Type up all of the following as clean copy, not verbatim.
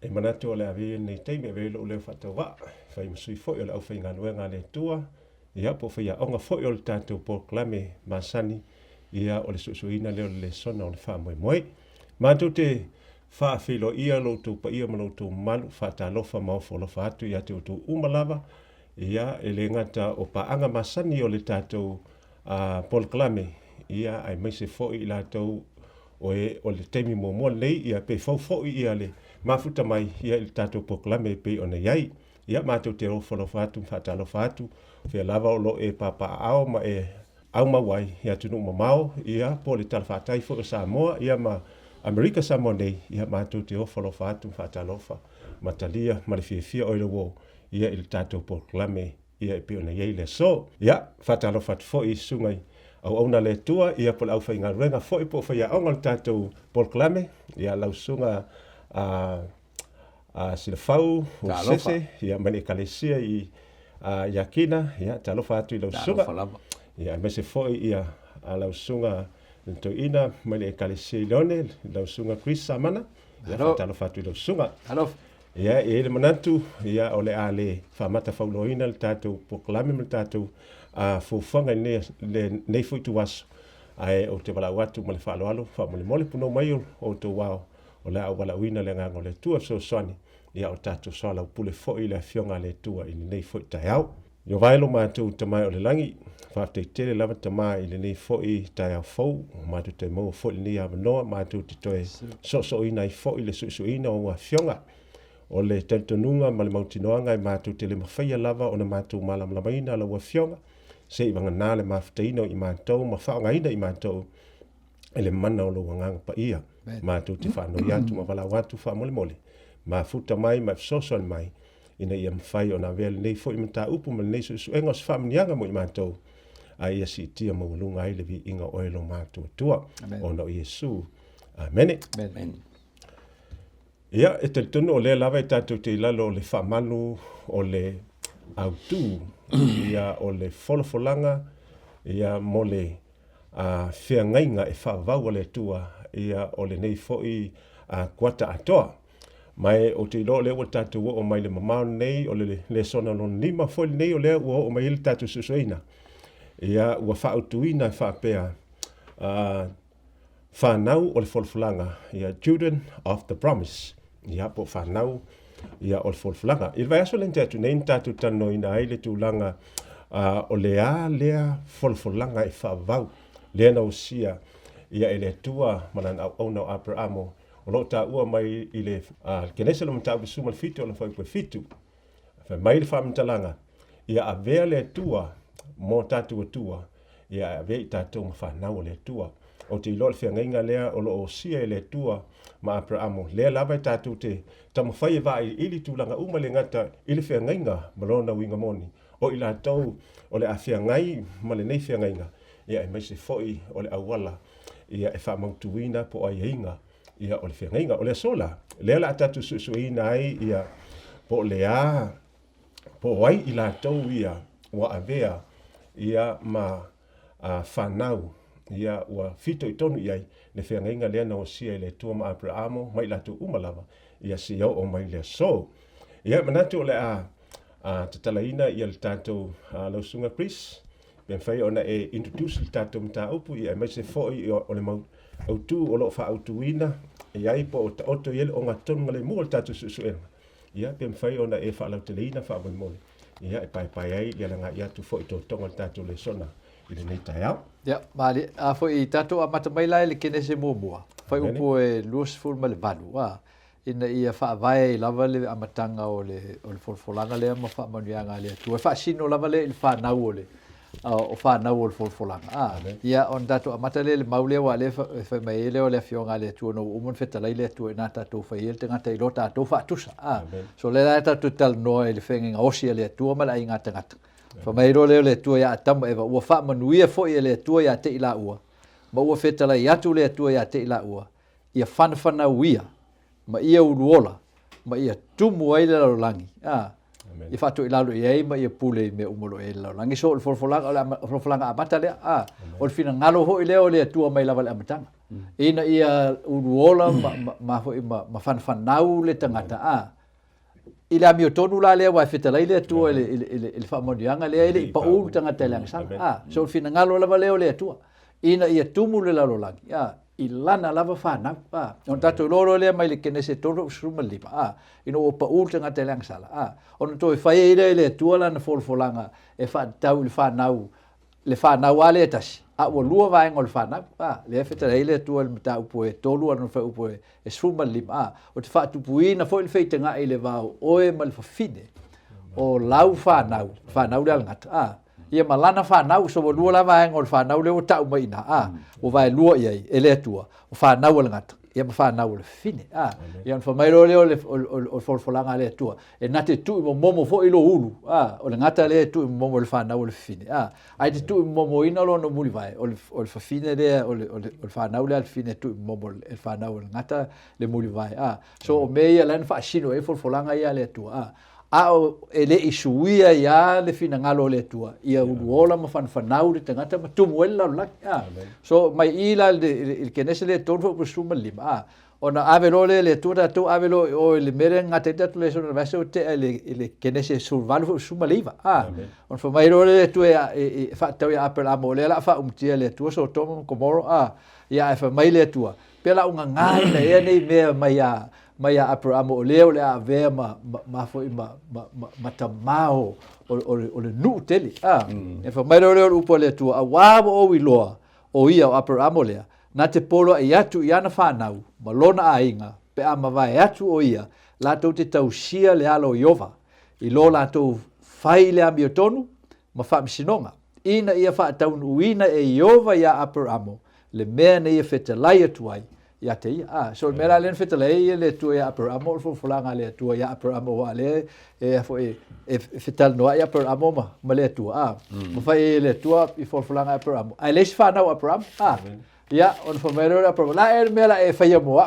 e manatu o le avi nei teime velo o le whatawa, whai masui fo o le au whai nganuenga le tua, ia po whai a onga fo o le tātou poklame masani, ia o le susuina leo le Lesona o le wha moe moe. Mātou te whaafilo ia lo tū pa ia malo tū malu, whatalofa maofo lofa atu ia te o tū umalava, ia e le ngata o paanga masani o le tātou poklame, ia ai maise fo i la tau o le teimi mua nei, ia pe fo ia le mafuta mai ia il tātou poklame pe o nei ai, ia mātou te rofa lofa atu, whatalofa atu, whea lava o lo e papa ao ma e au mawai, ia tunu mamao, ia po le talawhatai fo o Samoa, ia ma Amerika Samoa nei, ia mātou te rofa lofa atu, whatalofa, matalia, ma le fia o le wo, ia il tātou poklame, ia pe o nei ai le so, ia whatalofa atu fo i sungai, au auna le tua, ia po le au whai ngā ruenga fo i po whai a onga le tātou poklame, ia lau sunga silafau, o sese, ia mani kalesia i yakina, ia talofa atu i lau sunga, ia mese fo i ia lau sunga nto ina, mani kalesia i leone, lau sunga Chris Samana, ia talofa atu i lau sunga. Ia e le manatu, ia o le a le whamata whauloina le tātou poklame le tātou fōwhanga nei fuitu waso. Ai o te walau atu ma le whaaloalo, whamole mole puno mai o tō wao o le au walauina le ngango le tua so soani. Ia o tātou soala u pule fo i le fionga le tua i le nei fo i tai au. Yo vailo mātou tamai o le langi, whafte i tere lava tamai i le nei fo i tai au fau, mātou te mau fo i le nei avanoa, mātou te toe so ina i fo i le suisuina o a fionga. O le tentonunga ma le mautinoanga i mātou te le mawhaia lava o na mātou malamlamaina la ua fionga. Se i wanga nā le mawhataino i mātou, ma whaongaina i mātou, e le mana o lo wanganga pa ia. Mātou te whanau atu, ma wala watu whamole mole. Ma futa mai, ma fsosol mai, ina ia mwhai o na vele nei fo i mta upu, ma nei su engos whamnianga mo i mātou. A ia si tia maulunga ai le vi inga oelo mātou tua. O na o Iesu. Amen. Amen. Ia, e te tunu o le lava i tātou te ilalo o le whamalu o le autu, ia o le Folafoalga, ia mo le whiangainga e whaavau o le tua, ia o le nei foi kuata atoa. Mai o te ilo le o tātou o mai le mamau nei, o le Lesona lon lima foi nei o le o mai le tātou susoina. Ia ua whaautuina e whaapea Fanau o le Folafoalga, ia Children of the Promise. Ia po Fanau, ia o le Folafoalga. I vai aso lente atu nei tātou tano ina ai le tūlanga o lea Folafoalga e whaavau. Lea na usia, ia e le tua manan au nau Abrahamo. O lo ta ua mai i le kenese lo mtau bisuma le fitu o le whaipue fitu. Mai le whaamtalanga. Ia a vea le tua, mo tātou atua, ia a vea i tātou mawhanau le tua. O te ilo le whiangainga lea o lo o sia e le tua ma Abrahamo. Lea lava i tātou te tamawhai e wā i ili tūlanga uma le ngata i le whiangainga malona winga moni. O i la tau o le a whiangai ma le nei whiangainga. Ia e maise foi o le awala. Ia e whamautuina po ai inga. Ia o le whiangainga o le sola. Lea la tātou susuina ai ia po lea po wai i la tau ia wa avea ia ma Fanau. Ia ua fito i tonu iai le whiangainga lea na o sia i le tua ma Abrahamo mai la tu umalava ia si au o mai le so. Ia manatu o le tatalaina ia le tātou lausunga Chris. Ben whai ona e introduce le tātou mta upu ia mai se foi o le mau autu o lo wha autuina iai po o ta oto iele o ngā tonu le mua le tātou susuenga. Ia ben whai ona e wha lauteleina wha mole. Ia e pai ai ia la ngā ia tu foi to tonga le tātou Lesona. I nei tai au. Ja, mali, a foi i tātou a matamai lai le kene se mua. Fai upo e luasful ma le valu. Ina ia whaavai i lava le amatanga o le Folafoalga lea ma whaamanuianga lea tua. Wha sino lava le il whanau o le whanau o le Folafoalga. Ia on tātou a matale le maulea wa le whai mai ele o le fionga lea tua no umon whetalai lea tua nā tātou whai ele te ngata i lo tātou whaatusa. So le lai tātou tal noa i le whengenga osia lea tua ma la i ngata ngata. Whamairo leo le tua ia atama ewa ua wha manuia fo ia le tua ia te ila ua. Ma ua whetala i atu le tua ia te ila ua. Ia whanawhana uia. Ma ia uruola. Ma ia tumu ai le larolangi. I fatu ilalu ia ma ia pule me umolo e la langi so folfolanga amata le o fina ngalo ho ile o le tua mai lava le amatanga ina ia uola ma fanau le tangata ila mi tonu la le wa fita le tua ile fa modianga le ile pa u tangata le sanga so fina ngalo lava le o le tua ina ia tumu le lalo langi ilana lava fanau on tato loro le mai le kene se toro suma lipa ino o pa ulta nga telang sala on to fai ile le tuala na folfolanga e fa tau le fanau ale tas o lua vai ngol fanau le feta ile tual mata upo e tolu an fa upo e suma lipa o te fa tu puina fo le feita nga ile va o e mal fa fine o lau fanau le ngata ia malana fanau so lua la vai ngol fanau le o tau mai na o vai lua ia ele tua o fanau le ngata ia fanau le fine ia fa mai lo le o folfolanga le tua e nate tu momo fo ilo ulu o le ngata le tu momo le fanau le fine ai te tu momo ina lo no muli vai o fa fine le o fanau le fine tu momo le fanau le ngata le muli vai so o me ia len fa sino e folfolanga ia le tua o ele isuia ia le fina ngalo le tua ia uola ma fanau le tangata ma tumuela la so mai ila il kenese le tonfo pusuma lima ona avelo le tua tu avelo o le mere ngata tatu le sona vaso te le kenese survival suma liva on fo mai le tua fa tau ia apel amole la fa umtia le tua so tomo komoro ia fa mai le tua pela unga ngai le e nei me mai Abrahamo o leo le ave ma foi ma tamao o le nu tele e fa mai leo upo le tua wa o wiloa o ia Abrahamo le na te polo ia tu ia na fanau ma lona ainga pe ama vai atu o ia la to te tausia le alo Iova I lo la to fai le amio tonu ma fa msinonga ina ia fa taun uina e Iova ia Abrahamo le mea ne ia fetalai atu ai ia te ia so le mea len fetalai le tu ia Abrahamo fo fulanga le tu ia Abrahamo wa le e fo e fetal no ia Abrahamo ma le tu ma fai le tu I fo fulanga Abrahamo ai les fa na Abrahamo ia on fo mero Abrahamo la e mea e fai mo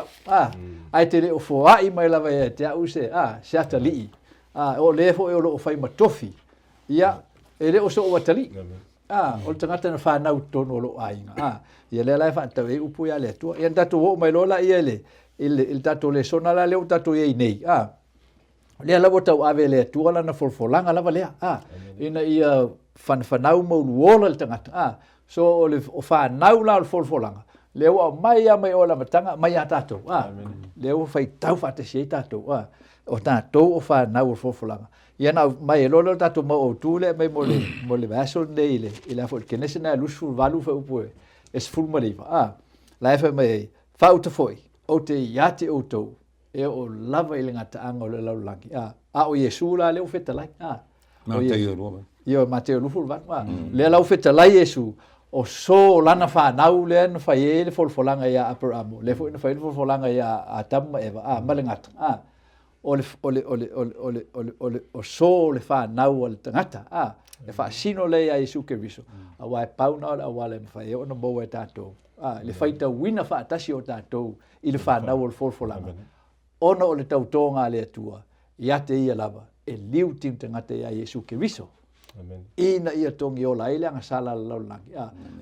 ai te le o fo ai mai la vai te au se shatali o le fo e o fai matofi ia e le o so watali o tangata na fa na tono lo ainga ia le la fa ta e upu ia le tu ia tatu o mai lola ia le il tatu le sona la le o tatu ia nei le la bota ave le tu la na folfolanga la vale ina ia fanau mo luola le tangata so o fa nau la folfolanga le o mai mai o la matanga mai tatu le o fai tau fa te sei tatu o tatu o fa nau folfolanga ia na mai lola tatu mo o tu le mai mo le vaso nei le ila fo kenese na lusul valu fa upu es fulmaliva la fa mai fa uta foi o te yate o to e o lava ile ngata anga o le laulangi o Yesu la le o feta lai io Mateo lu fulva le la o feta lai Yesu o so lana fa nau le na fa ele folfolanga ia Abrahamo le fo na fa ele folfolanga ia Adam Eva malengata o so le fa nau o le tangata e fa sino le ia Yesu Keriso a wa pauna a wa le fa e ona mo e tato le faita wina fa tasi o tato I le fa nau o folfolanga ona o le tautonga le tua ia te ia lava e liu tim tangata ia Yesu Keriso amen ina ia tongi o la ile anga sala la langi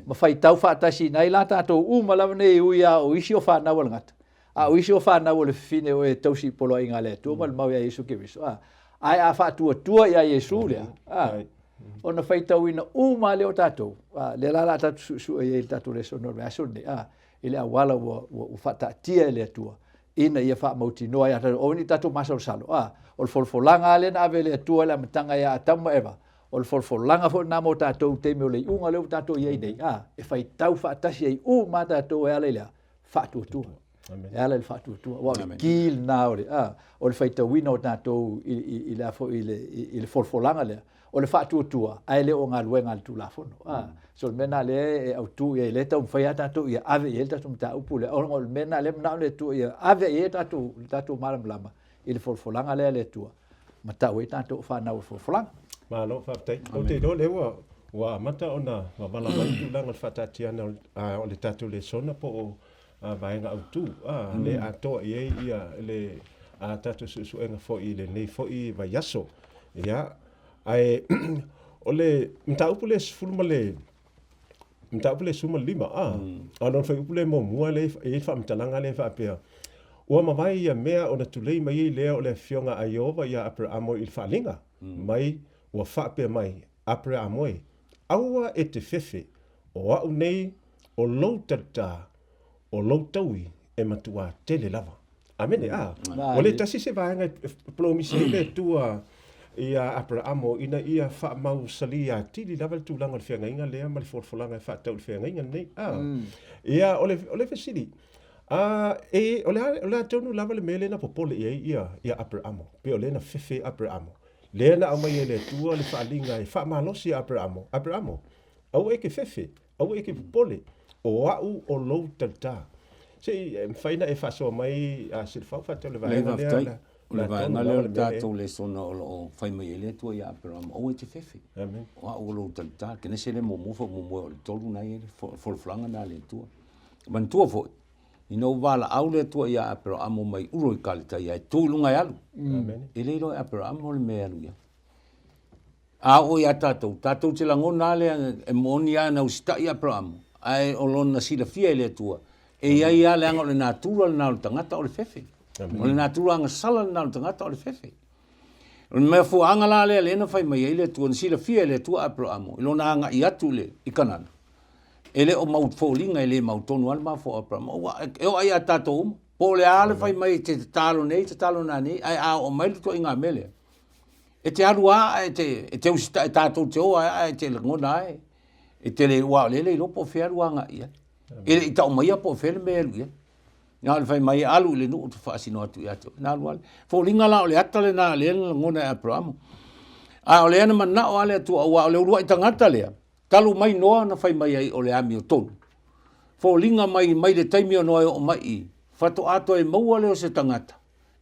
ma fai tau fa tasi nai la tato uma lava nei uia o isi o fa nau o ngata o isi o fa nau le fine o e tausi polo inga le tua mal mau ia Yesu Keriso ai a fa tua ia Yesu le ona fai tau ina uma le o tato le la tatu su e tato le sono le asone ile awala o fata tia le tua ina ia fa mauti no ia o ni tato masal salo o folfolanga le na vele tua la matanga ia tamo eva o folfolanga fo na mo tato te me le unga le tato ia dei e fai tau fa tasi ai uma tato ia le fa tua ela il fa tua wa kil na o le fai tau wino tato ile fo ile folfolanga le o le fa tua ai le o nga luenga tu la fono so mena le au tu e le tau fai tatu ia ave e tatu mta upule o mena le na le tu ia ave e tatu malam lama il folfolanga le tua mata o tatu fa na folfolanga ma lo fa tai o te do le wa mata ona wa bala mai tu langa fa tatia na o le tatu le sona po o vaenga au tu le ato ia le tatu su enga fo I le nei fo I va yaso ia ai ole mtaupu le sfulma le mtaupu le suma lima ana fa upule mo mua le e fa mtalanga le fa pe ua mawai ia mea ona tulei mai lea o le fionga a Iova ia Abrahamo il falinga mai ua fa pe mai Abrahamo aua e te fefe o au nei o lou tata o lou taui e matua tele lava amene o le tasi se vaenga plomisi le tua ia Abrahamo ina ia fa mau salia tili lava tu langa le fionga inga lea ma le forfolanga fa tau le fionga inga nei ia ole fesili ole tonu lava le mele na popole ia Abrahamo pe ole na fefe Abrahamo le na au mai le tua le falinga e fa malosi Abrahamo au e ke fefe au e ke popole o au o lou tata se faina e fa so mai se fa te le vai le vai na le tato le sona o fai mai le tua ia Abrahamo o e te fefe amen o au lou tata ke ne se le mo o le tolu na ile flanga na le tua man tua fo ino wala au le tua ia Abrahamo mai uro I kalita ia tulunga ia alu ele lo Abrahamo le me alu ia a o ia tatou te langona le e monia na usta ia Abrahamo ai o lona sila fia le tua e ia le anga le natura na o tangata o le fefe o le natura anga sala na o tangata o le fefe o me fu anga la le na fai mai le tua sila fia le tua Abrahamo lona anga ia tu le ikanana ele o mau folinga ele mau tonu al ma fo Abrahamo o ai tatou po le ale fai mai te talo na nei ai a o mai to inga mele e te arua e te usta tatou te o ai te ngona ai e te le wa le lo po fe aruanga ia ele I tau mai po fe me ia na le fai mai alu le no tu fa sino atu ia na wal folinga la o le atale na le ngona Abrahamo a o le ana mana o ale tu wa le ru tangata le talu mai noa na fai mai ai o le ami o tonu. Fo linga mai le taimi o noa o mai fato ato e maua leo se tangata.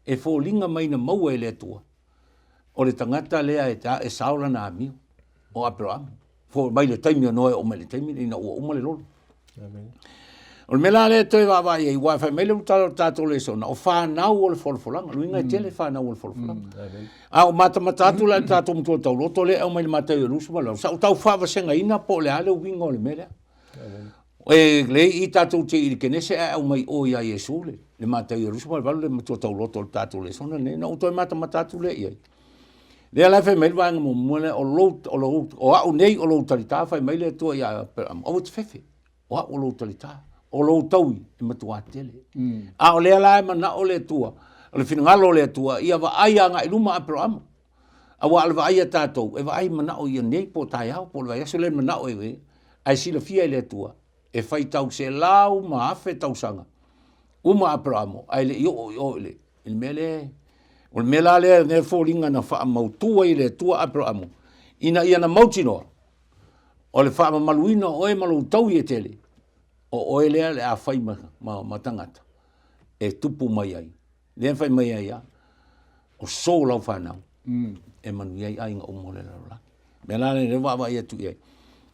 E fo linga mai na maua e le tua. O le tangata lea e saola na ami o Abraham. Fo mai le taimi o noa o mai le taimi ina ua uma le lolo. amen O le mela le toi wa e wa fai mai le utalo tato le sona. O Fanau o le Folafoalga. Luinga e tele Fanau o le Folafoalga. A o matatu la tato mtua tau loto le au mai le matau e rusu malau. Sa o tau whawa senga ina po le ale winga o le mele. E le I tato te I kenese au mai o ia Yesu le. Le matau e rusu malau le mtua tau loto le tato le sona. Na o toi matatu le iai. Le ala fai mai le wanga mo mwale o au nei o lo talita fai mai le tua ia o te fefe. O au lo talita. O lo taui e matua tele. A o le ala e mana o le tua. O le finangalo le tua. Ia wa aia nga iluma Abraham. A wa alwa aia tātou. E wa ai mana o ia nei po tai hao. Po le wa yaso le mana o ewe. Ai sila fia le tua. E fai tau se lau ma afe tau sanga. Uma Abraham. Ai le o le. Il mele. O le mela le ne fōringa na wha mautua I le tua Abraham. Ina ia na mautinoa. O le wha maluina o e malu tau I e tele. O lea le a fai ma tangata. E tupu mai ai. Lea fai mai ai a. O so lau Fanau. E manu iai ai nga umole la rola. Mea la le wawa ia tu iai.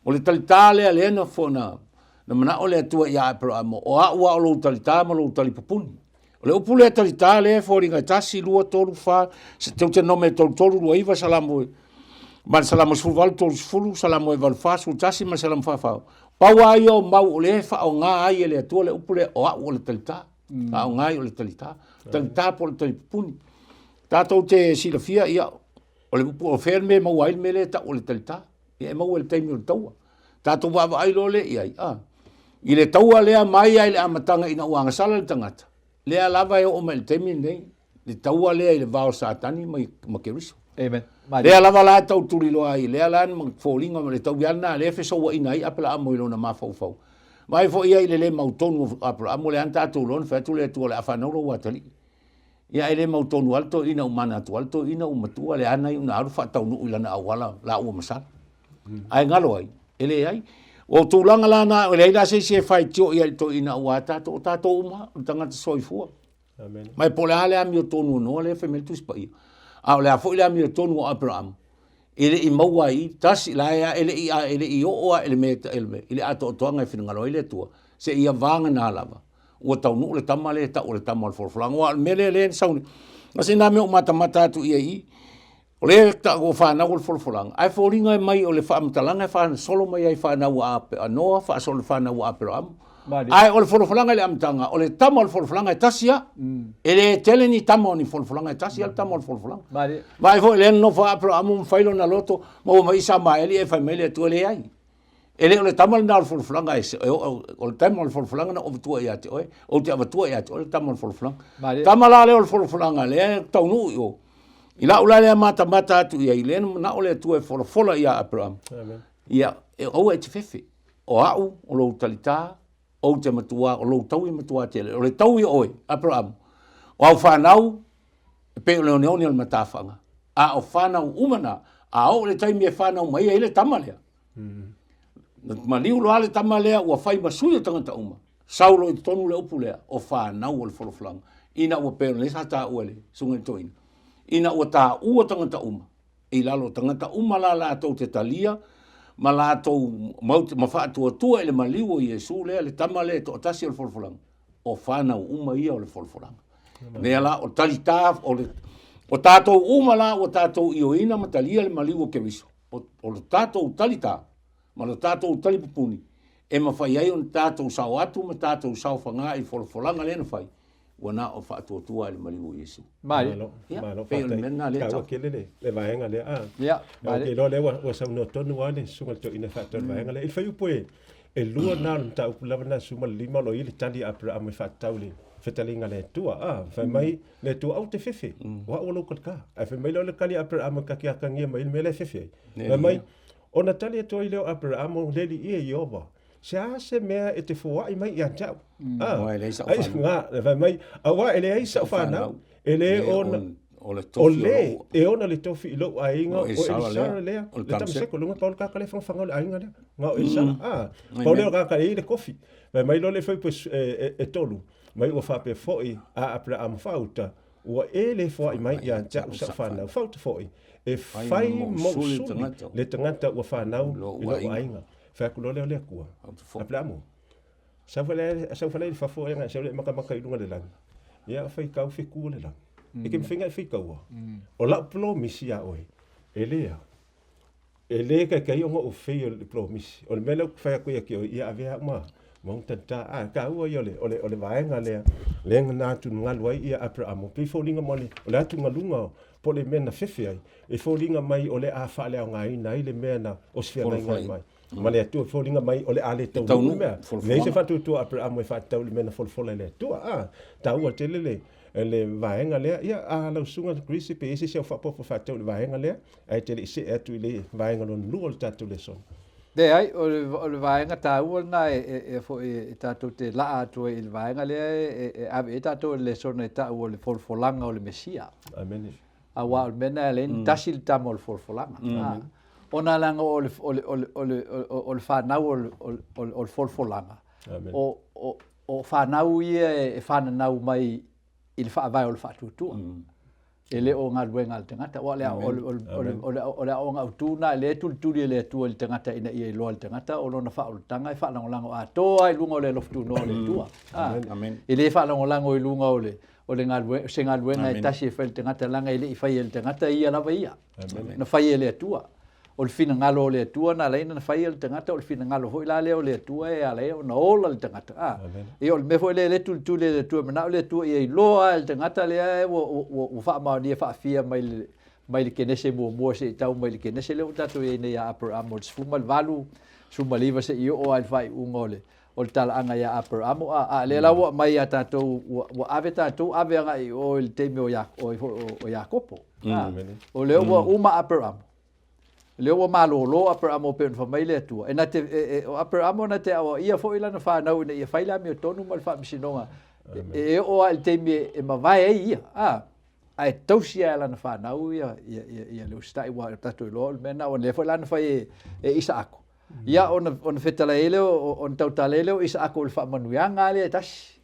O le talita lea lea na fona. Na mana o lea tua ia Abraham. O a ua o lo talita ma lo talipapuni. O le upu lea talita lea fōringa tasi lua tolu wha. Se tau te nome tolu lua iwa salamo e. Man salamo sfulval tolu sfulu salamo e valfa sul tasi man salamo whawhau. Paua ai o mau o le fa o ngā ai le atua le upule o a o le talita. A o ngā ai o le talita. Talita po le talipuni. Tātou te silafia ia o le upu o ferme mau ai me le ta o le talita. Ia e mau e le taimi o le taua. Tātou wawa ai lo le iai. I le taua lea mai ai le amatanga ina uanga sala le tangata. Lea lava e o me le taimi nei. Le taua lea I le vao satani ma ke riso. Amen. Lea lava la tau turi loa ai. Lea la ma fōlinga ma le tau viana. Lea fe soa ina ai apela amo I lona ma fau. Mai fo ia I le mautonu apela amo le anta atu lona. Fe atu le atu le afanau lo watali. Ia ele mautonu alto ina umana atu alto ina umatua le ana I una aru whatau nuu ilana awala la ua masala. Ai ngalo ai. Ele ai. O tūlanga la na o le ila se se fai tio ia to ina ua tato o tato uma. Tangata soifua. amen Mai po le ale ami o tonu no le femeltu spai. A o le afo ile ami o tonu o Abraham. Ele I maua I tasi la ia ele I oa ele meta ele. Ele ato o toanga I whingalo ile tua. Se ia vanga na lava. Ua tau nuu le tama le ta o le tama o le Folafoalga. Ua mele le sauni. Ngasi na me o mata atu ia I. O le ta o Fanau o le Folafoalga. Ai fōringa mai o le whaamatalaga e solo mai ai Fanau a noa, solo Fanau a Abraham. Ai o le Folafoalga le amatanga, o le tama o le Folafoalga e tasia. E le tele ni tama o ni Folafoalga e tasia le tama o le Folafoalga. Vai fo le no fa Abraham failo na loto, mo mai sa mai e fai mele tu le ai. Ele o le tama na o le Folafoalga e o le tama o le Folafoalga na o tua ia te o te avatua ia te o le tama o le Folafoalga. Tama la le o le Folafoalga le taunu yo. Ila ula le mata atu ia ile na ole tu e fola ia Abraham. Ia e o e te fefe. O au o lo talita o te matua o lo tau i matua te o le tau i oe Abraham. O au Fanau pe o le neoni al matafanga. A o Fanau umana a o le taimi e Fanau mai ile tamalea. Ma liu lo ale tamalea ua fai masui tangata uma. Saulo i tonu le opulea o Fanau o le Folafoalga. Ina ua pe le sa ta o le sunga toina. Ina ua tā ua tangata uma. I lalo tangata uma la tau te talia, ma la tau ma whaatua tua ele maliu o Iesu lea le tama le to atasi o le Folafoalga. O Fanau uma ia o le Folafoalga. Mea la o talita o tātou uma la o tātou ioina ma talia le maliu o Keriso. O le tātou talita, ma le tātou talipupuni. E ma whai ai o tātou sao atu ma tātou sao whanga i Folafoalga le na whai. Wana o whaatua ele maliu o Iesu. Mari. Malo ka kele le vaenga le a. Ya. Ke lo le wa sa no tonu wale sunga to ina fa tonu vaenga le. Il fa yupoe e lua na ta upulava na suma lima lo ili tali apra am fa tauli. Fetalinga le tua a fa mai le tua au te fefe. Wa o lo ka. A fa mai lo le kali apra am ka kia kangia mai me le fefe. Fa mai ona tali to ile apra am le li e yoba. Se mea e te fuai mai ia tau. Vai mai, awa ele ai sa Fanau. Ele ole e ona le tofi i lo ainga o Isara lea. Le tamaseko lunga Paul kakale whangwhanga le ainga lea. Ngā o Isara. Paul leo kakale i le kofi. Vai mai lo le whai pues e tolu. Mai ua whape foi a apra am whauta. Ua e le fuai mai ia tau sa Fanau. Whauta foi. E whai mausuli le tangata ua Fanau i lo ainga. Fakulo le kua. Aplamo. Sa fale fa fo nga sa le maka ilunga le lang. Ya fa kau fi ku le lang. E ke mfinga fi kau. O la plo misia oi. Ele ka kai ngo o fe le plo mis. O le mele fa ku ya ki ia ave ma. Mo tanta a ka u yo le ole vaenga le na tu ngalwai ia apra amo. Pi fo linga mole. O la tu ngalunga po le mena fefe ai. E fo linga mai ole a fa le ngai nai le mena o sfia ngai mai. Ma le tu folinga mai o le ale tau mea. Le se fatu tu apra amo e fatau le mena folfola le tu tau a telele le vaenga lea ia a la sunga krisi pe ese se fa popo fatau le vaenga lea ai tele se atu le vaenga lon lu o tatu le son. De ai o le vaenga tau na e fo e tatu te la atu e le vaenga lea e ave tatu le son e tau o le folfolanga o le Mesia. Amen. A wa mena le tasil tamo le folfolanga. Ona langa o le Fanau o le Folafoalga. O Fanau ia e whanau mai i le whaavai o le whaatutua. E le o ngā ruenga le tangata. O le o ngā utuna, le tulituri le atua le tangata ina ia i loa le tangata. O lona whaolutanga e whalangolango a toa i lunga o le loftuna o le tua. E le whalangolango i lunga o le se ngā ruenga e tasi e whai le tangata langa i le i whai le tangata ia lava ia. Na whai le atua. O le fina ngalo le atua na leina na whai le tangata o le fina ngalo hoi la leo le atua e a leo na ola le tangata. E o le mefo le tulituri le atua mana o le atua i loa le tangata lea e o wha maonia wha fia mai le kenese mua se i tau mai le kenese leo tatu e nei a Abraham o le sfuma le valu sfuma liva se i o ai whai unga o le tala anga ia Abraham a le lawa mai a tatou wa ave tatou ave anga i o le teime o Iakopo. O leo wa uma Abraham. Leo wa malolo Abraham o pen famile atua. E na te Abraham na te awa ia fo ila na Fanau ina ia faila mi o tonu mal fa misinonga. E o al teime e mavai e ia. Ai tausia ela na Fanau ia leo stai wa tatou lo mena o le fo ila na fai e Isaako. Ia ona fetala ele on tautala ele Isaako le fa manuanga le tas.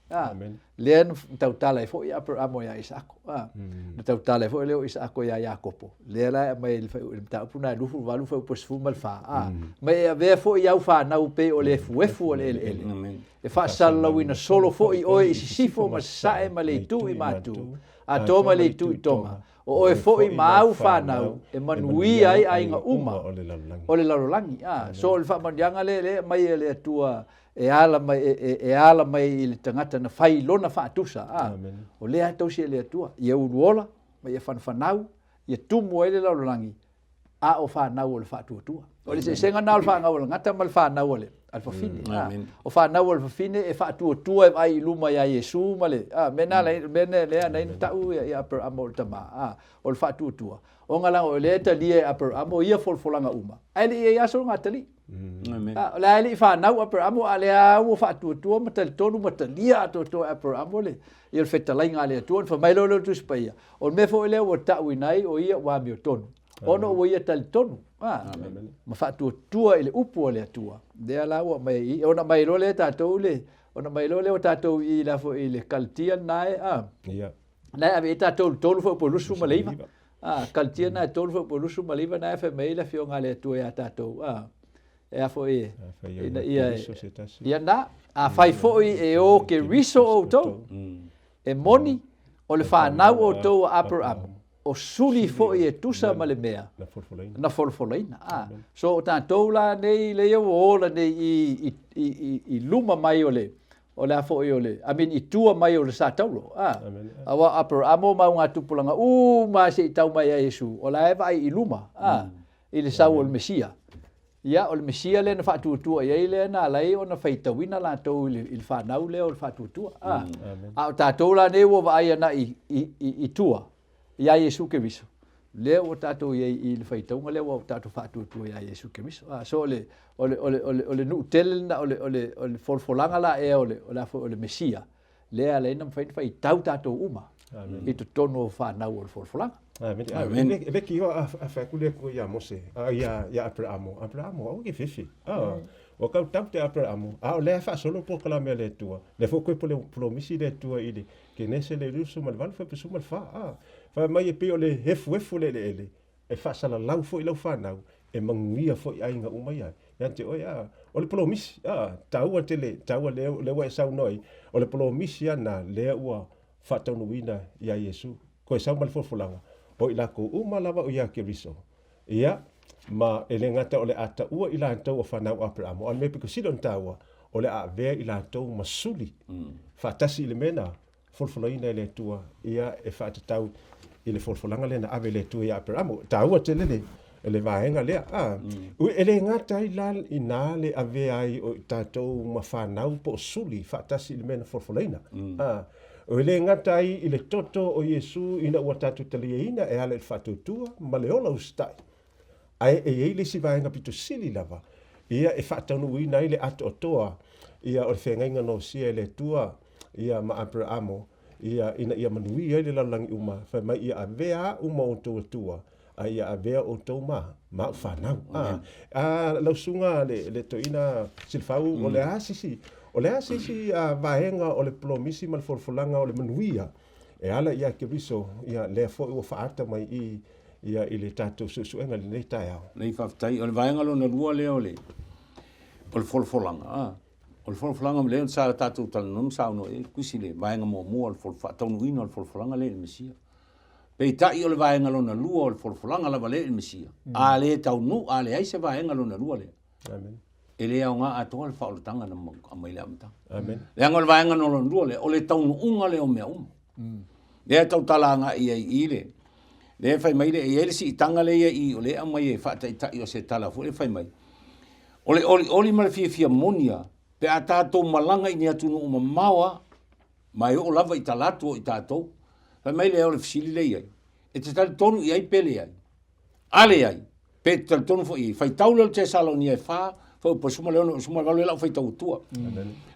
Len tautala e fo ia Abraham ia Isaako. Na tautala e fo leo Isaako ia Iakopo. Le la mai le taupuna lufu valu fo posfu mal fa. Mai ave fo ia Fanau pe o le fuefu o le ele. E fa salawina solo fo i oi sifo ma sae ma le tu i matu. A toma le tu i toma. o e fo'i mau whanau e manui ai ngā uma o le laulangi. So o le whamanianga le mai le atua e ala mai i le tangata na whai lona whaatusa. O le atau si le atua, i e uruola, mai e whanau, i e tumu e le laulangi, a o whanau o le whaatuatua. O le senga nā o le whanau o le ngata ma le whanau o le alfafine. O whanau o le alfafine e whaatuatua e ai luma ia Yesu ma le. Mena lea nei tau i apar amo le tama. O le whaatuatua. O ngā langa o le ta lia apar amo ia folfolanga uma. Ai le ia aso ngā tali. O le ai le i whanau apar amo a le au o whaatuatua ma tali tonu ma talia ato apar amo le. I le whetalai ngā le atua. Fa mailo leo tuspaia. O le mefo leo o tau i nai o ia wami o tonu. Ono o ia tali tonu. Ma whaatuatua i le upu o le atua. Dea lau mai ona mai lo le tatou le ona mai lo le o tatou i la fo i le kaltia nai nai ave tatou tolu fo polusu ma leiva kaltia nai tolu fo polusu ma leiva nai fa mai la fio ngale tu e tatou e a fo i ia na a fai fo i e o ke riso o to e moni o le whanau o to upper amo o suli fo i e tusa ma le mea na folfolaina so o tātou la nei le o ola nei i luma mai o le a fo i o le i tua mai o le sa taulo awa upper amo ma unga tupulanga ma se i tau mai a Yesu o la eva i luma i le sau o le Mesia ia o le Mesia le na whaatuatua i le na lai o na whaitawina la tau i le whanau le o le whaatuatua o tātou la nei o wa aia na i tua ia Yesu ke viso. Leo o tatou i le faitaunga leo o tatou whaatuatua ia Yesu ke viso. So ole nu telena ole folfolanga la e ole Mesia. Lea le nam fai tau tatou uma. I to tono whanau ole folfolanga. Amen. Ele ki o a whakule ko ia Mose. Ia Abrahamo. Abrahamo au ke fifi. O kau tau te Abrahamo. O le fa solo po kala me le tua. Le fo ko po le promisi le tua ili. Ke nese le rusu mal val fa pesu mal fa. Fa mai e pe o le hefu le ele. E fa sala lau fo i lau whanau. E manguia fo i ainga umai ai. Ia te oia. O le promisi. Taua te le. Taua le wa e sau noi. O le promisi ana le ua whataunuina ia Yesu. Ko e sau mal folanga. O i lako umalawa o ia ke riso. Ia. Ma ele ngata o le ata ua i la tau o whanau Abrahamo. An me piko sidon taua. O le a vea i la tau masuli. Whatasi i le mena. Folfolaina le tua. Ia e whatatau i le folfolanga le na ave le tua i Abrahamo. Taua te lele. Ele vaenga lea. Ui ele ngata i la i nā le a vea i o tātou ma whanau po suli. Whatasi i le mena folfolaina. O ele ngata i le toto o Yesu ina ua tātou talieina e ale le whatutua. Ma le ola ustai. Ai e le si vaenga pito sili lava. Ia e whatanu ina i le ato toa. Ia o le whengainga no sia le tua. Ia ma Abrahamo. Ia manui ai le lalangi uma. Whai mai ia a vea uma o tua tua. Ia a vea o tau ma. Ma whanau. Lausunga le toina silfau o le asisi. O le asisi vaenga o le plomisi ma le folfolanga o le manuia. E ala ia ke riso. Ia le fo ua whaata mai ia i le tātou susuenga le nei tai au. Nei whaftai, o le vaenga lo na rua leo le. O le folfolanga, O le folfolanga me leo sa tātou talanum sa uno e kuisi le vaenga mo mua o le folfataunuina o le folfolanga le Mesia. Pei tai o le vaenga lo na lua o le folfolanga lava le Mesia. A le taunu, a le aise vaenga lo na lua le. Amen. E le au ngā atoa le whaolotanga na maile amata. Amen. Le anga le vaenga no lo na lua le, o le taunu unga le o mea Le tau talanga i le. Le fai mai le e si tanga le i o le amai e fata i o se tala fu le fai mai. Oli ma le fia monia pe a tātou malanga i ni atunu uma maua mai o lava i talatu o i tātou. Fai mai le o le fisili le iai. E te tali tonu i ai pele ai. Ale ai. Pe te tali tonu fo i. Fai taule o te salonia e wha. Fai upa suma le ono, suma valu e lau fai tau tua.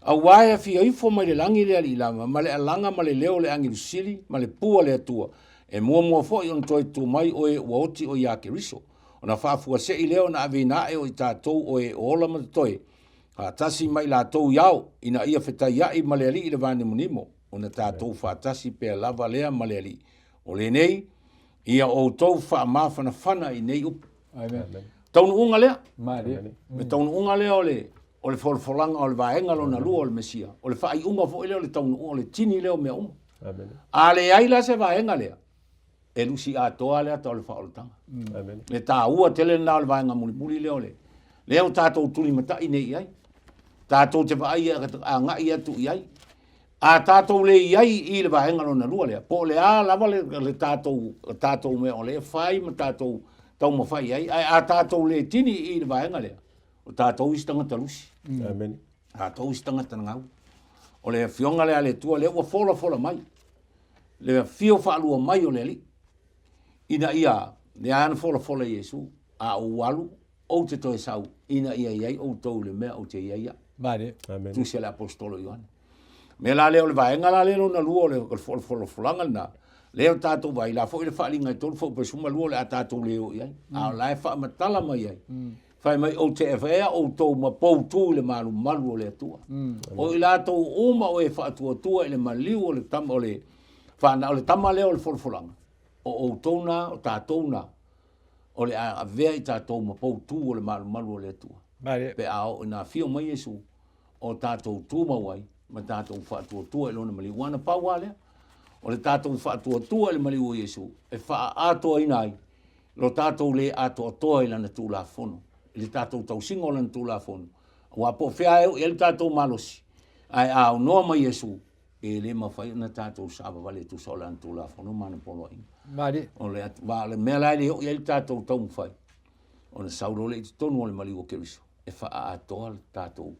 A waia fia ifo mai le langi le ali lama. Ma le alanga ma le leo le angi lusili. Ma le pua le atua. E mua fo i on toi tu mai o e uaoti o ia ke riso. O na whaafua se i leo na ave na e o i tātou o e ola ma toi. Ha tasi mai la tau iau ina ia whetai iai ma le ali i le vane munimo. O na tātou whaatasi pe lava lea ma le ali. O le nei, ia o tau wha mawhana whana i nei upu. Taunu unga lea? Me taunu unga lea o le folfolanga o le vaenga lo na lua o le Mesia. O le whaai unga fo i leo le taunu unga o le tini leo mea unga. A le aila se vaenga lea. e lusi atoa le ato le whaolotanga. Amen. Le tā ua tele nā le vaenga muli leo le. Leo tātou tuli mata i nei ai. Tātou te vai a ngai atu i ai. A tātou le i ai i le vaenga lona lua lea. Po le a lava le tātou mea o le whai ma tātou tau ma whai ai. A tātou le tini i le vaenga lea. O tātou istanga talusi. Amen. Tātou istanga tanangau. O le fionga lea le tua le ua fola mai. Le fio whaalua mai o le li. Ina ia, le ana fola Yesu, a ualu, o te toe sau, ina ia iai, o tau le mea, o te ia ia. Mare. Amen. Tu se le apostolo Ioane. Me la leo le vaenga la leo na lua le fola na. Leo tātou vai, la fo i le whaalinga i tolu, fo pe suma lua le a tātou leo iai. A lai wha matala mai iai. Whai mai o te ewhea, o tau ma poutu le malu o le atua. O i la tau uma o e whaatua i le maliu o le tama o le whanau le tama leo le fola. O tona, o tātona, o le a vea i tātou ma poutu o le malu o le atua. Pe ao, nā fio mai Yesu, o tātou tūma wai, ma tātou whaatua i lona maliu. Wana paua lea, o le tātou whaatua i le maliu o Yesu, e wha atoa inai, lo tātou le atoa i lana tūla fono, i le tātou tau singo lana tūla fono. Wa po whea eo, i le tātou malosi, ai ao noa mai Yesu, e le mawhai na tātou sāba wale tu sola an tūla fono mana polo inga. Mari. O le wale mea lai le ho i le tātou tau mwhai. O le sauro le i tonu o le maliu o Keriso. E wha atoa le tātou.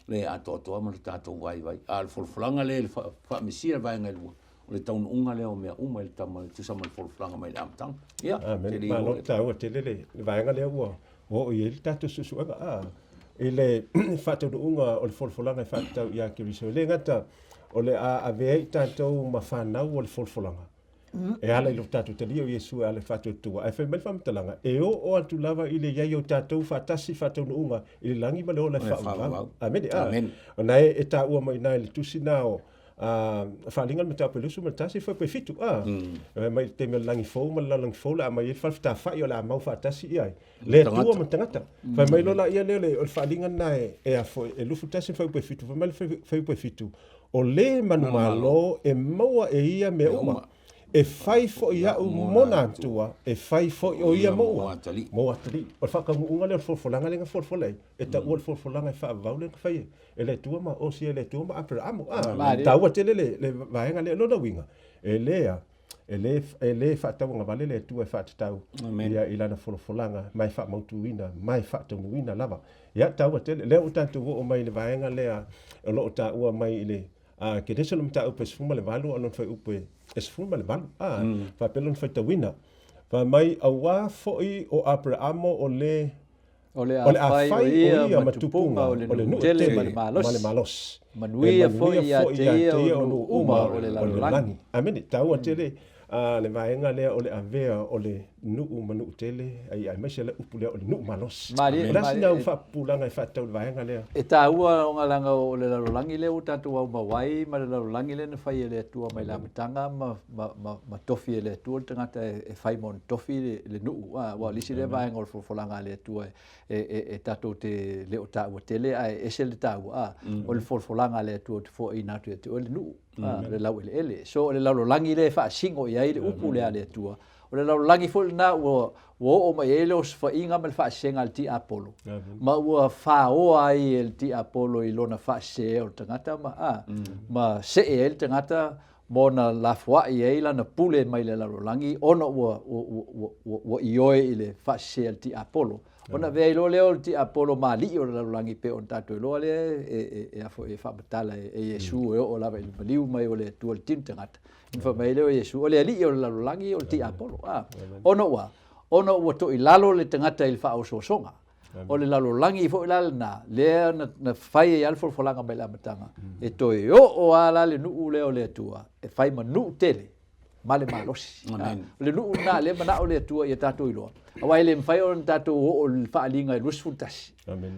Le atoa ma le tātou vai. A le folfolanga le wha mesia vai ngai lua. O le taunu unga leo mea uma i le tama le tusama le folfolanga mai le amtang. Ia. Amen. Ma no tau te le vai ngai leo ua. O i le tātou susuanga. I le whatau unga o le folfolanga i whatau i a Keriso. Le ngata o le a vea i tātou ma Fanau o le folfolanga. E ala i lo tātou te lia o Yesu ala whatou tua. E whai mai whamtalanga. E o atu lava i le iai o tātou whatasi whatau no unga i le langi ma leo le whau. Amen. Amen. O nei e tā ua mai nai le tusi nā o whalingan me tāpoi lusu ma tasi whai pui fitu. Mai te me langi fau ma langi fau la mai e whawhita whai o la mau whatasi i ai. Le tua ma tangata. Whai mai lola ia leo le o whalingan nai e a fo e lufu tasi whai pui fitu. Whai mai whai pui fitu. O le manu malo e maua e ia me uma. E fai fo ia u mona tua, e fai fo o ia mo atali. Mo atali. O whakamu unga leo folfolanga lenga folfolei. E ta ua folfolanga e whaavau lenga whai. E le tua ma o si e le tua ma apre amo. Taua tele le vaenga le lona winga. E lea, e le whaatau ngā vale le tua e whaatatau. Ia ilana folfolanga, mai wha mautuina, mai whaataunuina lava. Ia taua tele, leo utātu o mai le vaenga lea, o lo ta ua mai i le ke deso lum ta upe sfuma le valu anon fai upe sfuma le valu fa pelon fai tawina fa mai awa foi o Abrahamo o le a fai o ia matupunga o le nutele male malos manuia foi ia te o no uma o le langi amene tau atele le vaenga lea o le avea o le nuu manu tele ai mai se le upu lea o le nuu malos. Rasi nau whapulanga i whatau le vaenga lea. E tā ua o ngā langa o le larolangi lea o tātou au mawai ma le larolangi lea na whai e le atua mai la matanga ma tofi e le atua le tangata e whai mon tofi le nuu. Wa lisi le vaenga o le folfolanga le atua e tātou te leo tā ua tele e se le tā ua o le folfolanga le atua te fo i natu e te o le nuu. Le lau ele. So le larolangi le wha singo i ai le upu lea le atua. O le larolangi fo na ua o mai ele o sfa inga me le wha senga le ti Apollo. Ma ua wha oa ai le ti Apollo i lona wha se o tangata ma se e le tangata mo na lafua i ai na pule mai le larolangi ona ua i oe i le wha se le ti Apollo. Ona vea ilo leo le ti Apollo ma li o le larolangi pe on tato ilo le e afo e wha batala e Yesu e o lava i maliu mai o le tua le tintangata. Infa mai leo Yesu o le ali o le larolangi o le ti Apollo. Ona ua to i lalo le tangata i le wha o sosonga. O le larolangi i fo i lalo na lea na whai e alfo folanga mai la matanga. E to i o ala le nuu leo le atua. E whai ma nuu tele. Male malosi. Le nuu na le mana o le atua i tato iloa. Awai le mwhai o tato o le whaalinga i rusfutasi.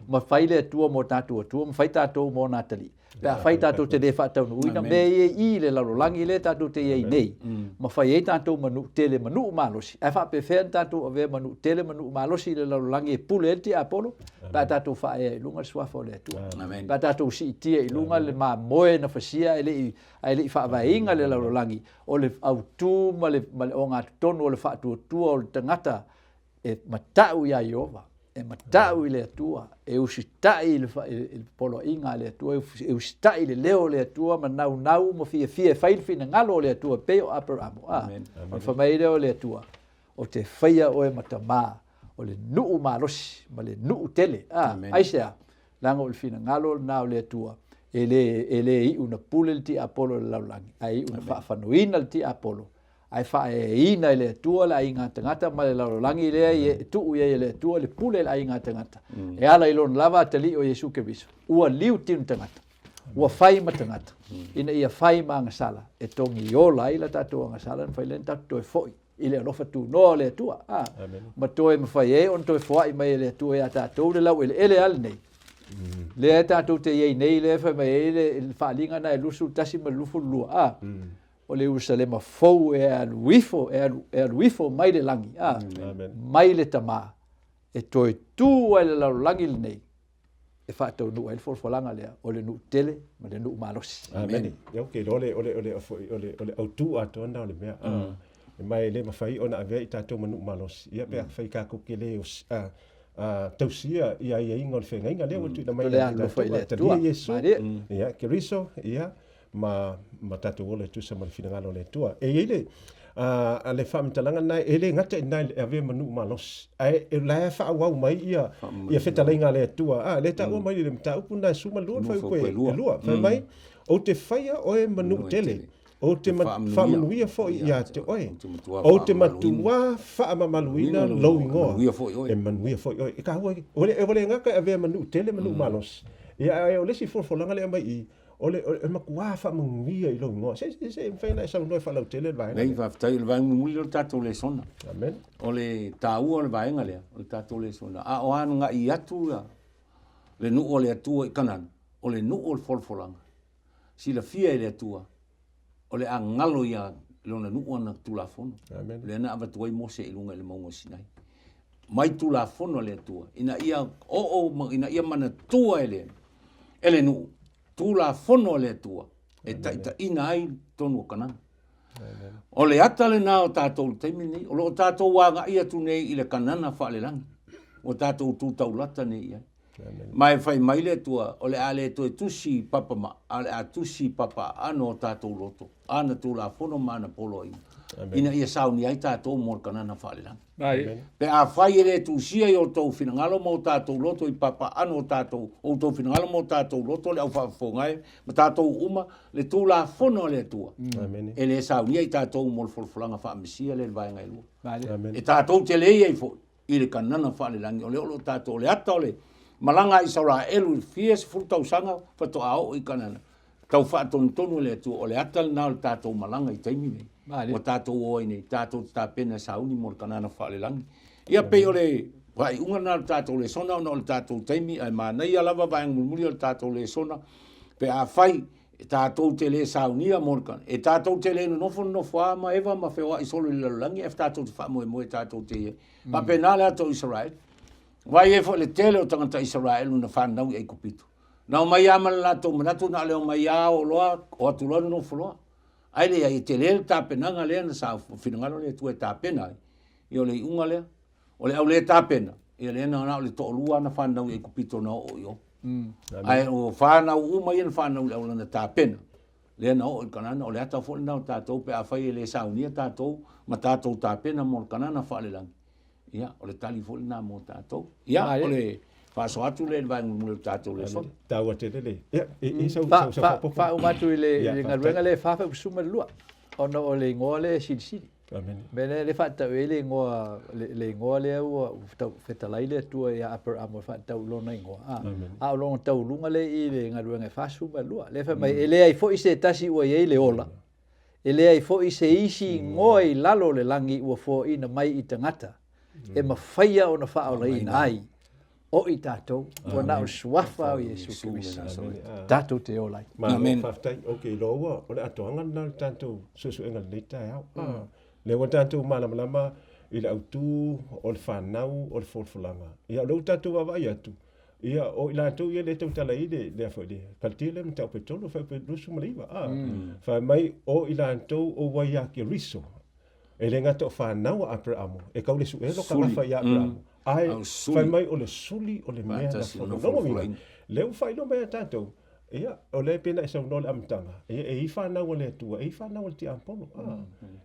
Ma whai le atua mo tato atua, ma whai tato mo natali. Pe fai tatou te le whaatau uina me i le lalolangi le tatou te iei nei. Ma fai e tatou manu tele manu malosi. Ai wha pe whea tatou ave manu tele manu malosi le lalolangi e pule enti Apollo. Pa tatou wha e lunga suafa o le atua. Pa tatou si itia i lunga le ma moe na whasia e le wha vainga le lalolangi. O le autu ma le o ngā tonu o le whaatua o le tangata e matau ia Iova. E matau i le atua, e usitai i le polo inga le atua, e usitai le leo le atua, ma nau ma fia whailwhina ngalo le atua, peo Abrahamo. O whamaire o le atua, o te whaia o e matamā, o le nuu marosi, ma le nuu tele. Aisea, langa o le whina ngalo nao le atua, e le i una pule le ti Apollo le laulangi, ai una whaafanuina le ti Apollo. Ai whae ina le atua le ainga tangata ma le laulangi lea i tuu ia le atua le pule le ainga tangata. E ala ilon lava tali o Yesu Keriso. Ua liu tinu tangata. Ua whai ma tangata. Ina ia whai ma angasala. E tongi iola ila tatou angasala na whai len tatou toe foi. I le alofa tu noa le atua. Ma toe ma whai e on toe whai mai le atua ia tatou le lau ele ale nei. Le tatou te iei nei le whai mai ele whaalinga na e lusu tasi ma lufu lua. O le Jerusalema fou e aluifo mai le langi, mai le tamā, e toe tū ai le laulangi le nei, e whātau nuu ai le Folafoalga lea, o le nuu tele, ma le nuu malosi. Amen. Iau ke ole autu ato ana o le mea, mai le mawhai ona avea i tātou ma nuu malosi, ia pia whai kako ke le tausia ia inga o le whengainga lea, watu ina mai le tātou, Yesu, ia, Keriso, ia, ma tatou ole tu sama finangalo le tua e ile ale famtalanga nai ele ngata nai ave manu malos ai e la fa wa mai ia fetalinga le tua le ta o mai le mta upu na suma lu fa ko e lu fa mai o te faia o e manu tele o te famanuia fo ia te oe o te matua fa mamaluina lo ingo e manuia fo e ka ole ngaka ave manu tele manu malos ia o le si Folafoalga le mai i ole makua fa mungia i lo ngo se faina sa no fa la tele vai nei va tai vai mungia o tatou Lesona amen ole tau o le vai ngale o tatou Lesona o anu nga i atu le nu ole atu i kanan ole nu o Folafoalga si la fia le atu ole angalo ia lona nu ona tulafono amen le na ava tuai mose i lunga le maunga sinai mai tulafono le atu ina ia ina ia mana tua ele nu tula fono le tua e ta ina ai tonu kana o le ata le na o tatou taimi nei o lo tatou wanga ia tu nei i le kanana fa le lang o tatou tu taulata nei ia mai fai mai le tua o le ale to tusi papa ma ale tusi papa ano tatou loto ana tula fono mana polo ina ia sauni ai tatou mo kanana fa le lang pe a fai le tu sia yo to finangalo mo tatou loto i papa ano tatou o to finangalo mo tatou loto le au fa fongai ma tatou uma le tula fono le tua e le sauni ai tatou mo Folafoalga fa misia le vai ngai lu e tatou te le ai fo i le kanana fa le lang o le tatou le ata le malanga Israel fies fultau sanga fa to ao i kanana tau fa tonu le tu o le ata na tatou malanga i taimi nei o tatou o nei tatou tapena sauni mo kanana fa le lang ia pe ole vai unga na tatou Lesona no tatou taimi ai ma nei ala va vai mulmuli o tatou Lesona pe a fai tatou tele saunia mo kan e tatou tele no no fa ma eva ma fe wa isolo le lang e tatou fa mo tatou te pa penala to Israel vai e fo le tele o tangata Israel na Fanau e kupito na mai ama la to manatu na le mai o loa o tulo no folo ai le ai tele ta pena ngale na sa finangalo le tu ta pena io le unga le o le au le ta pena e le na le to lua na Fanau e kupito no o yo ai o Fanau mai en Fanau le na ta pena le na o kanana o le ata fo na ta to pe a fai le sa unia ta to ma ta to ta pena mo kanana fa le lang ia o le talifoni na mo tatou ia o le faso atu le vai mo tatou le son tau te le ia i sa fa o matu le ngaluenga le fa fa suma lua ona o le ngole sili amen bele le fa ta le ngoa le ngole o feta laile tu ia upper amo fa ta lo na ngoa a lo ta lunga le i le ngaluenga fa suma lua le fa mai ele ai fo i se tasi o ye le ola ele ai fo i se isi ngoi lalo le langi o fo ina mai i tangata e mawhaia o na whaolai ai. o i tātou, o na o suafa o Iesu Kirisa. Tātou te olai. Amen. Whaftai, okay, loa, o le atoanga na tātou susu enga leita e au. Le wa tātou malamalama i le autu o le whanau o le Folafoalga. Ia o lau tātou wawai atu. Ia o i lātou ia le tau tala i le awhoi kaltia le mtau petolo, whai pe lusu maliwa. Whai mai o i lātou o wai a ki riso. E le ngata o whanau a Abrahamo. E kau le su e loka ngawha i Abrahamo. Ai, whai mai o le suli o le mea na whanau. Leu whai no mea tātou. Ia, o le pena e sau no le amtanga. Ia, e i whanau le atua. E i whanau le ti ampolo.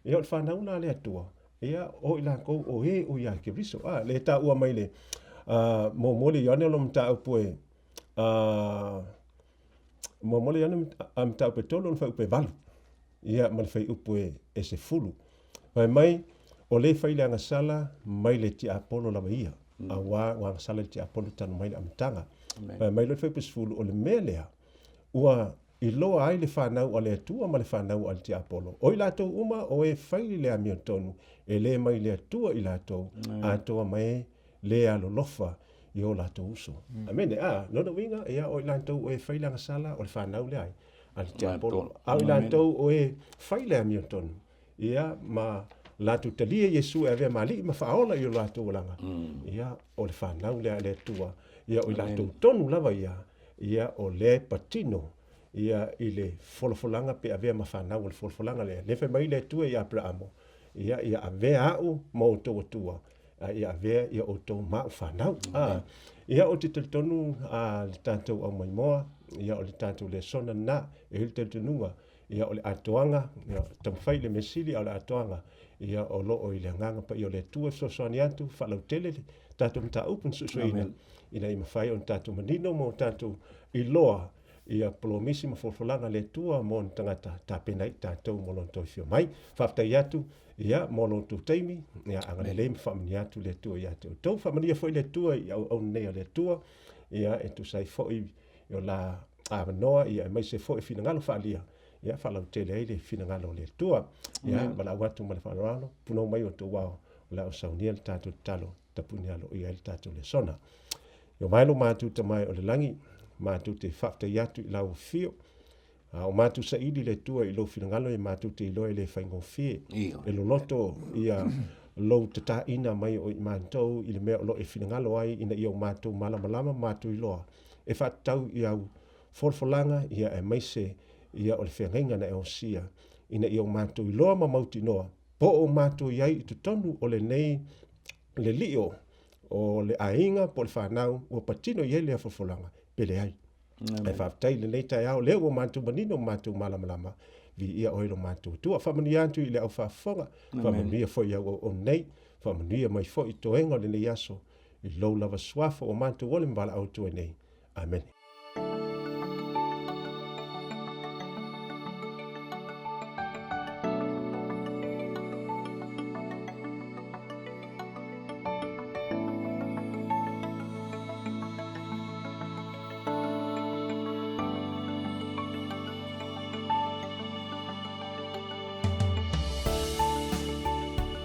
Ia, o le whanau la le atua. Ia, o i lākou o e o ia ki riso. Le tā ua mai le. Mo mole yone lo mta upoe mo mole yone mta upoe tolo fa upoe valu ia mal fai upoe e se fulu mai o le fai le sala mai le ti apolo la ia a wa sala ti apolo tanu mai amtanga mai le fai pe fulu o le melea ua i loa ai le whanau a le atua ma le whanau al ti apolo o i lato uma o e fai le amiotonu e le mai le atua i lato atoa mai le alo lofa i o lato uso. Amene, nona winga, ia o i lantou o e whailanga sala o le whanau le ai. Al te apolo. A i lantou o e whaile a miotonu. Ia ma lato talia Yesu e vea mali ma whaola i o lato langa. Ia o le whanau le a le tua. Ia o i lato tonu lava ia o le patino. Ia i le Folafoalga pe a vea ma whanau o le Folafoalga le. Le whai mai le tua i Abrahamo. Ia a vea au ma o tō tua. Ia vea ia o tō mau whanau. Ia o te tonu le tātou au mai moa, ia o le tātou Lesona na, e hili te tunua, ia o le atoanga, ia tamwhai le mesili o le atoanga, ia o loo i le nganga pa i o le tua sosoani atu, whalau tele, tātou mta upen susuina, ina i mawhai o tātou manino mo tātou i loa, ia polomisi ma Folafoalga le tua mo tangata tāpenai tātou mo lon toi whio mai, whaftai atu, ia mono tu taimi ia anga le famili atu le tua ia te tau famili foi le tua ia au nei le tua ia e tu sai foi o la avanoa ia mai se foi finangalo falia ia falau tele ile finangalo le tua ia bala watu ma falalo puno mai o tu wao la o sauniel tatu talo tapunialo ia el tatu le sona yo mai lo matu te mai o le langi matu te fakta yatu la o fio o matu sa ili le tua i lo finangalo e matu te ilo e le whaingo fie. E lo loto ia lo tata ina mai o i mantou i le mea o lo e finangalo ai ina i o matu malama matu i loa. E whatau i au Folafoalga ia e maise ia o le whiangainga na e o sia ina i o matu i loa ma mauti noa. Po o matu i ai i tutonu o le nei le lio o le ainga po le whanau o patino i ele a Folafoalga pele ai. E whaftai le nei tai au leo o mātou manino mātou malamalama vi ia oiro mātou tua whamani antu i le au whafonga whamani foi au o nei whamani mai foi toenga le nei aso i lau lava swafa o mātou ole mbala au tua nei. Amen.